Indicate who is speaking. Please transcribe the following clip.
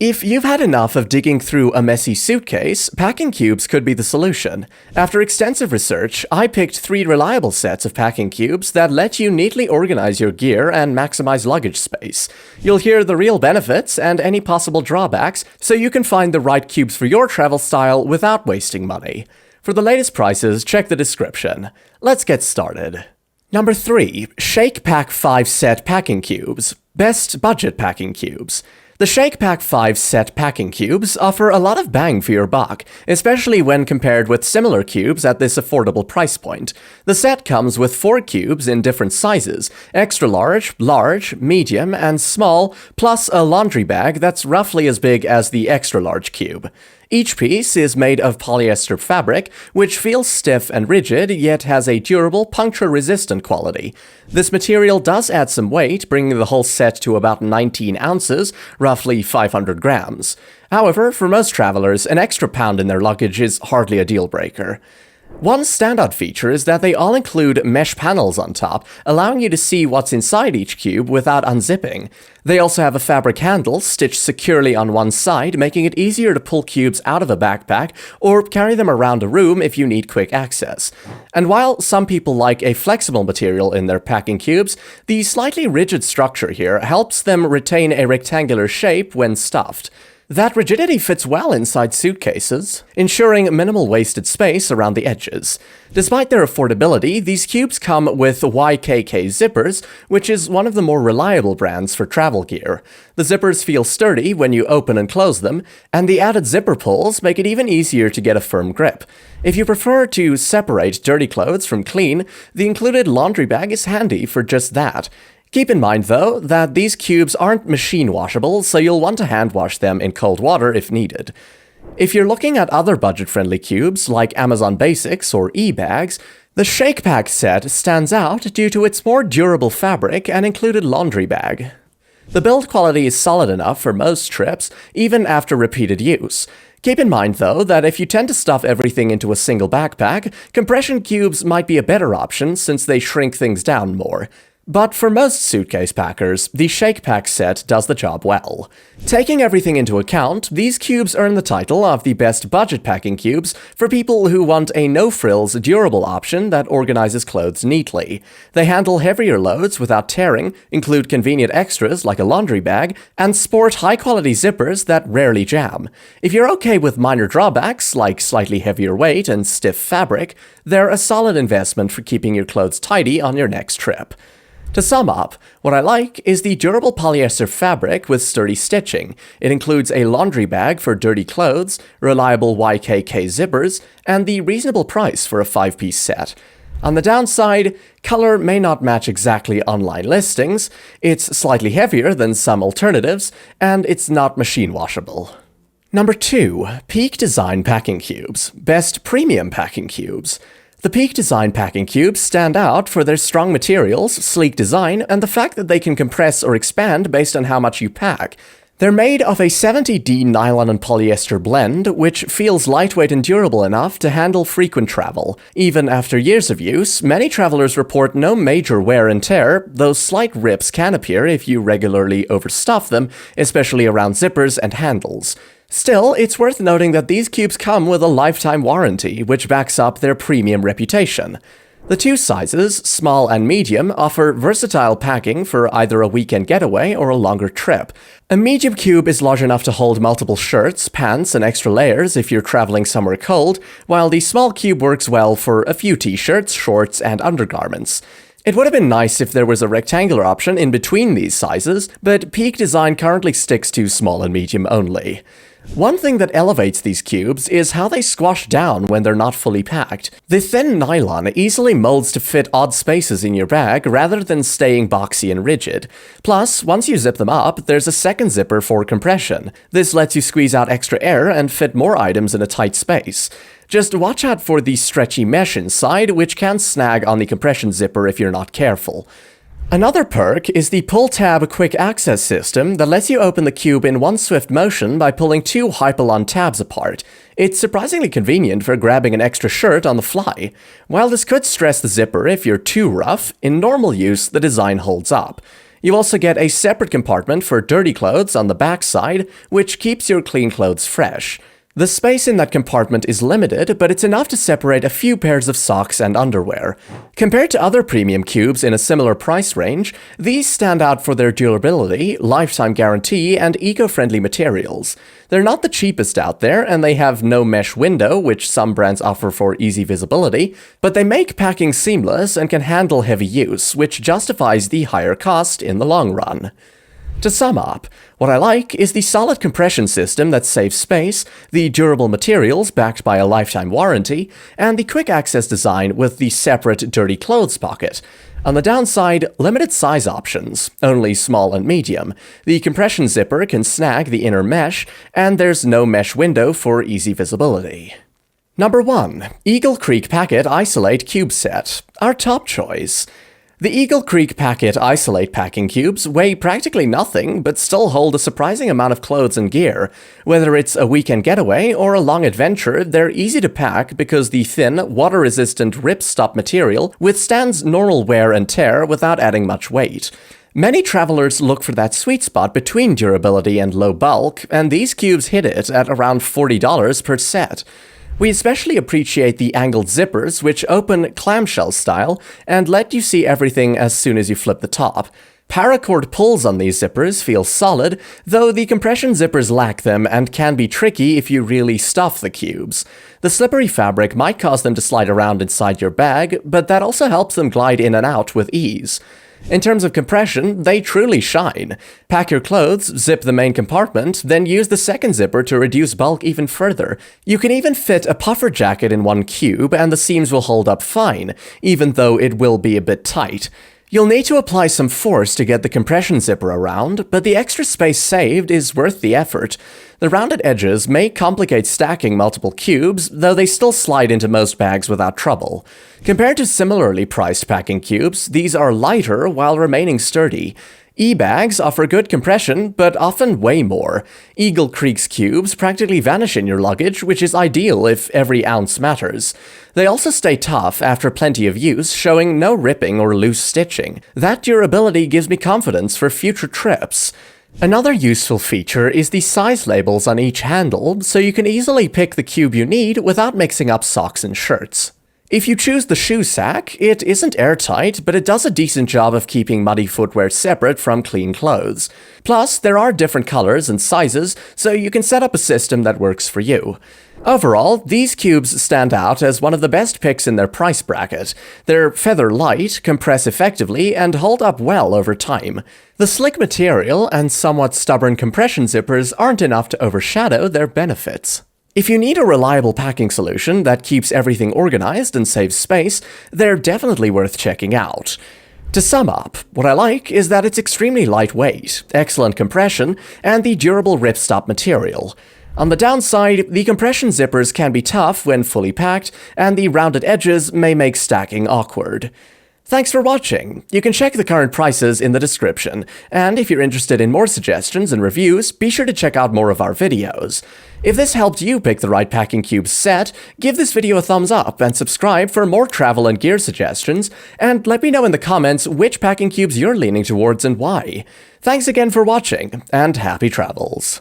Speaker 1: If you've had enough of digging through a messy suitcase, packing cubes could be the solution. After extensive research, I picked 3 reliable sets of packing cubes that let you neatly organize your gear and maximize luggage space. You'll hear the real benefits and any possible drawbacks, so you can find the right cubes for your travel style without wasting money. For the latest prices, check the description. Let's get started. Number 3. Shake Pack 5 Set Packing Cubes. Best Budget Packing Cubes. The Shake Pack 5 set packing cubes offer a lot of bang for your buck, especially when compared with similar cubes at this affordable price point. The set comes with 4 cubes in different sizes: extra large, large, medium, and small, plus a laundry bag that's roughly as big as the extra large cube. Each piece is made of polyester fabric, which feels stiff and rigid, yet has a durable, puncture-resistant quality. This material does add some weight, bringing the whole set to about 19 ounces, roughly 500 grams. However, for most travelers, an extra pound in their luggage is hardly a deal-breaker. One standout feature is that they all include mesh panels on top, allowing you to see what's inside each cube without unzipping. They also have a fabric handle stitched securely on one side, making it easier to pull cubes out of a backpack or carry them around a room if you need quick access. And while some people like a flexible material in their packing cubes, the slightly rigid structure here helps them retain a rectangular shape when stuffed. That rigidity fits well inside suitcases, ensuring minimal wasted space around the edges. Despite their affordability, these cubes come with YKK zippers, which is one of the more reliable brands for travel gear. The zippers feel sturdy when you open and close them, and the added zipper pulls make it even easier to get a firm grip. If you prefer to separate dirty clothes from clean, the included laundry bag is handy for just that. Keep in mind, though, that these cubes aren't machine washable, so you'll want to hand wash them in cold water if needed. If you're looking at other budget-friendly cubes, like Amazon Basics or e-bags, the Shake Pack set stands out due to its more durable fabric and included laundry bag. The build quality is solid enough for most trips, even after repeated use. Keep in mind, though, that if you tend to stuff everything into a single backpack, compression cubes might be a better option since they shrink things down more. But for most suitcase packers, the Shake Pack set does the job well. Taking everything into account, these cubes earn the title of the best budget packing cubes for people who want a no-frills, durable option that organizes clothes neatly. They handle heavier loads without tearing, include convenient extras like a laundry bag, and sport high-quality zippers that rarely jam. If you're okay with minor drawbacks, like slightly heavier weight and stiff fabric, they're a solid investment for keeping your clothes tidy on your next trip. To sum up, what I like is the durable polyester fabric with sturdy stitching. It includes a laundry bag for dirty clothes, reliable YKK zippers, and the reasonable price for a 5-piece set. On the downside, color may not match exactly online listings, it's slightly heavier than some alternatives, and it's not machine washable. Number 2. Peak Design Packing Cubes. Best Premium Packing Cubes. The Peak Design packing cubes stand out for their strong materials, sleek design, and the fact that they can compress or expand based on how much you pack. They're made of a 70D nylon and polyester blend, which feels lightweight and durable enough to handle frequent travel. Even after years of use, many travelers report no major wear and tear, though slight rips can appear if you regularly overstuff them, especially around zippers and handles. Still, it's worth noting that these cubes come with a lifetime warranty, which backs up their premium reputation. The 2 sizes, small and medium, offer versatile packing for either a weekend getaway or a longer trip. A medium cube is large enough to hold multiple shirts, pants, and extra layers if you're traveling somewhere cold, while the small cube works well for a few t-shirts, shorts, and undergarments. It would have been nice if there was a rectangular option in between these sizes, but Peak Design currently sticks to small and medium only. One thing that elevates these cubes is how they squash down when they're not fully packed. The thin nylon easily molds to fit odd spaces in your bag rather than staying boxy and rigid. Plus, once you zip them up, there's a second zipper for compression. This lets you squeeze out extra air and fit more items in a tight space. Just watch out for the stretchy mesh inside, which can snag on the compression zipper if you're not careful. Another perk is the pull-tab quick access system that lets you open the cube in one swift motion by pulling 2 Hypalon tabs apart. It's surprisingly convenient for grabbing an extra shirt on the fly. While this could stress the zipper if you're too rough, in normal use the design holds up. You also get a separate compartment for dirty clothes on the back side, which keeps your clean clothes fresh. The space in that compartment is limited, but it's enough to separate a few pairs of socks and underwear. Compared to other premium cubes in a similar price range, these stand out for their durability, lifetime guarantee, and eco-friendly materials. They're not the cheapest out there, and they have no mesh window, which some brands offer for easy visibility, but they make packing seamless and can handle heavy use, which justifies the higher cost in the long run. To sum up, what I like is the solid compression system that saves space, the durable materials backed by a lifetime warranty, and the quick access design with the separate dirty clothes pocket. On the downside, limited size options, only small and medium. The compression zipper can snag the inner mesh, and there's no mesh window for easy visibility. Number 1. Eagle Creek Packet Isolate Cube Set, our top choice. The Eagle Creek Packet Isolate packing cubes weigh practically nothing, but still hold a surprising amount of clothes and gear. Whether it's a weekend getaway or a long adventure, they're easy to pack because the thin, water-resistant ripstop material withstands normal wear and tear without adding much weight. Many travelers look for that sweet spot between durability and low bulk, and these cubes hit it at around $40 per set. We especially appreciate the angled zippers, which open clamshell style and let you see everything as soon as you flip the top. Paracord pulls on these zippers feel solid, though the compression zippers lack them and can be tricky if you really stuff the cubes. The slippery fabric might cause them to slide around inside your bag, but that also helps them glide in and out with ease. In terms of compression, they truly shine. Pack your clothes, zip the main compartment, then use the second zipper to reduce bulk even further. You can even fit a puffer jacket in one cube, and the seams will hold up fine, even though it will be a bit tight. You'll need to apply some force to get the compression zipper around, but the extra space saved is worth the effort. The rounded edges may complicate stacking multiple cubes, though they still slide into most bags without trouble. Compared to similarly priced packing cubes, these are lighter while remaining sturdy. E-bags offer good compression, but often way more. Eagle Creek's cubes practically vanish in your luggage, which is ideal if every ounce matters. They also stay tough after plenty of use, showing no ripping or loose stitching. That durability gives me confidence for future trips. Another useful feature is the size labels on each handle, so you can easily pick the cube you need without mixing up socks and shirts. If you choose the shoe sack, it isn't airtight, but it does a decent job of keeping muddy footwear separate from clean clothes. Plus, there are different colors and sizes, so you can set up a system that works for you. Overall, these cubes stand out as one of the best picks in their price bracket. They're feather light, compress effectively, and hold up well over time. The slick material and somewhat stubborn compression zippers aren't enough to overshadow their benefits. If you need a reliable packing solution that keeps everything organized and saves space, they're definitely worth checking out. To sum up, what I like is that it's extremely lightweight, excellent compression, and the durable ripstop material. On the downside, the compression zippers can be tough when fully packed, and the rounded edges may make stacking awkward. Thanks for watching. You can check the current prices in the description, and if you're interested in more suggestions and reviews, be sure to check out more of our videos. If this helped you pick the right packing cube set, give this video a thumbs up and subscribe for more travel and gear suggestions, and let me know in the comments which packing cubes you're leaning towards and why. Thanks again for watching, and happy travels.